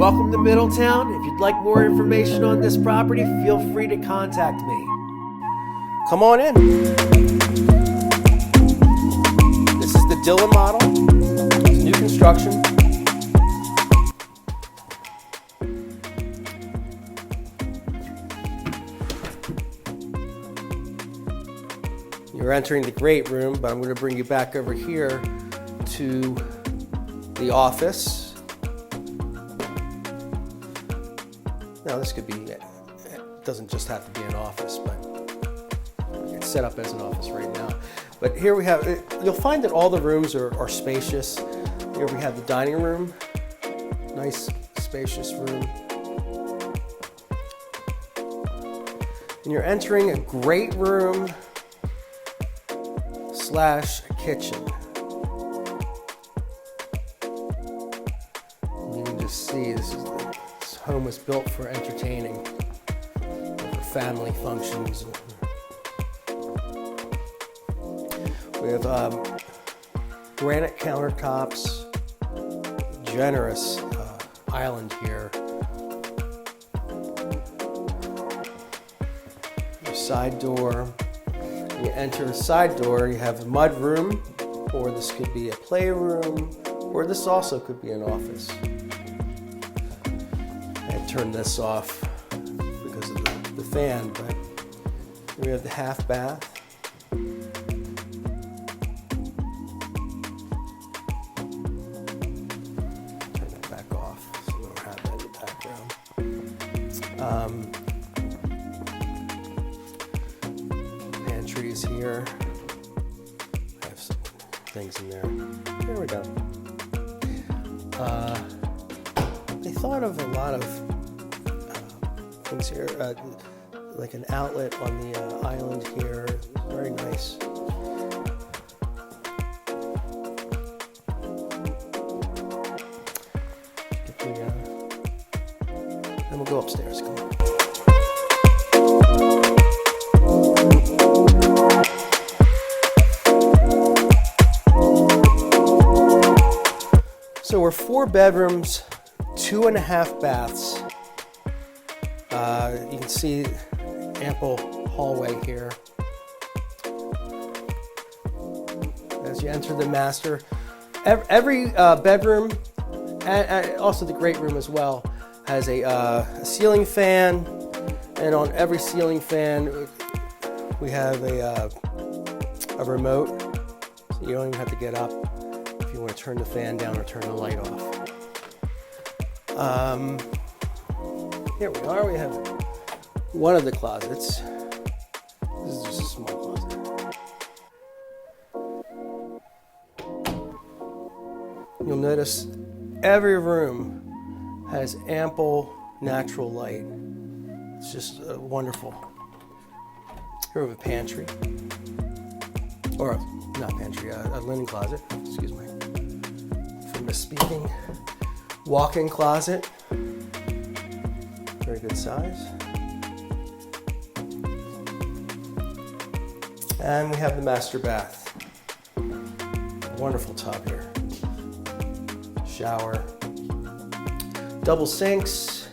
Welcome to Middletown. If you'd like more information on this property, feel free to contact me. Come on in. This is the Dillon model. It's new construction. You're entering the great room, but I'm going to bring you back over here to the office. Now this could be, it doesn't just have to be an office, but it's set up as an office right now. But here we have, you'll find that all the rooms are spacious. Here we have the dining room, nice spacious room. And you're entering a great room slash kitchen. You can just see this home was built for entertaining, for family functions. We have granite countertops, generous island here. Your side door. When you enter the side door, you have a mud room, or this could be a playroom, or this also could be an office. Turn this off because of the fan, but we have the half bath. Turn that back off so we don't have that in the background. Pantry is here. I have some things in there. There we go. They thought of a lot of things here, like an outlet on the island here. Very nice. And we'll go upstairs. Come on. So we're 4 bedrooms, 2.5 baths. You can see ample hallway here. As you enter the master, every bedroom, and also the great room as well, has a ceiling fan, and on every ceiling fan we have a remote, so you don't even have to get up if you want to turn the fan down or turn the light off. Here we are. We have one of the closets. This is just a small closet. You'll notice every room has ample natural light. It's just wonderful. Here we have a pantry, or not pantry, a linen closet. Excuse me for misspeaking. Walk-in closet. Very good size. And we have the master bath. Wonderful tub here. Shower. Double sinks.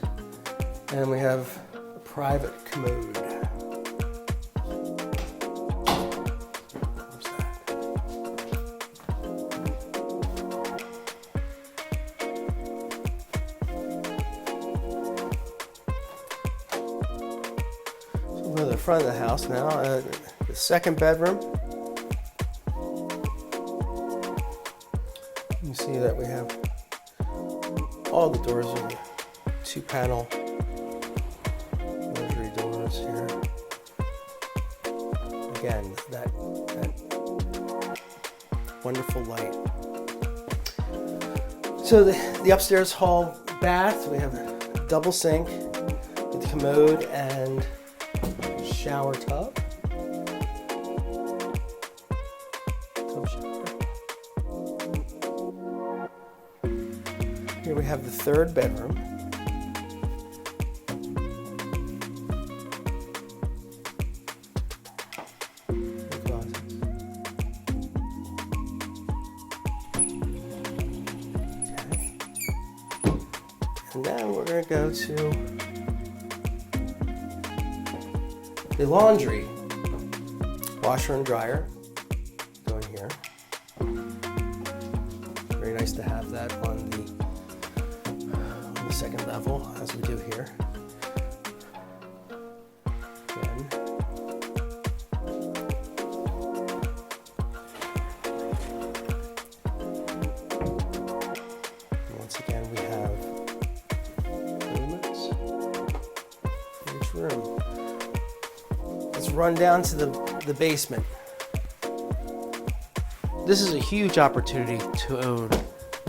And we have a private commode. Where's that? So we're at the front of the house now. The second bedroom. You see that we have all the doors are 2-panel luxury doors here. Again, that wonderful light. So the upstairs hall bath, we have a double sink with commode and shower tub. Here we have the third bedroom. And then we're going to go to the laundry. Washer and dryer. Go in here. Very nice to have that on the second level, as we do here. Once again, we have limits in each room. Let's run down to the basement. This is a huge opportunity to own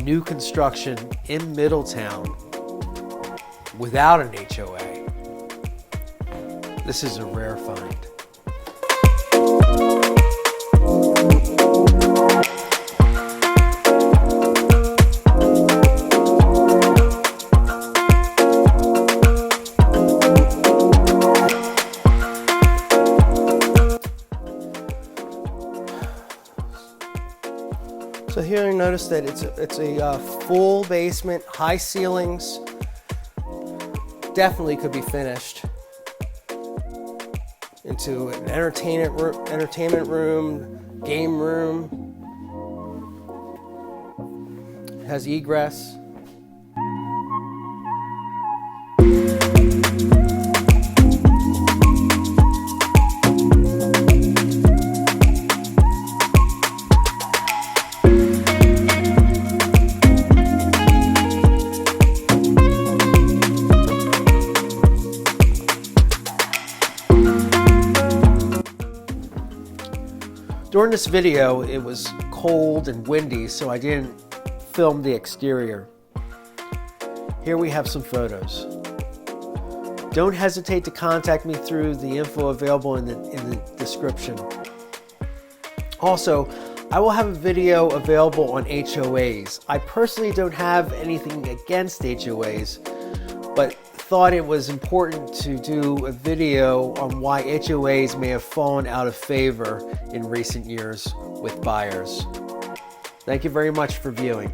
new construction in Middletown without an HOA. This is a rare find. So here you notice that it's a full basement, high ceilings. Definitely could be finished into an entertainment room, game room. It has egress. During this video, it was cold and windy, so I didn't film the exterior. Here we have some photos. Don't hesitate to contact me through the info available in the description. Also, I will have a video available on HOAs. I personally don't have anything against HOAs, but thought it was important to do a video on why HOAs may have fallen out of favor in recent years with buyers. Thank you very much for viewing.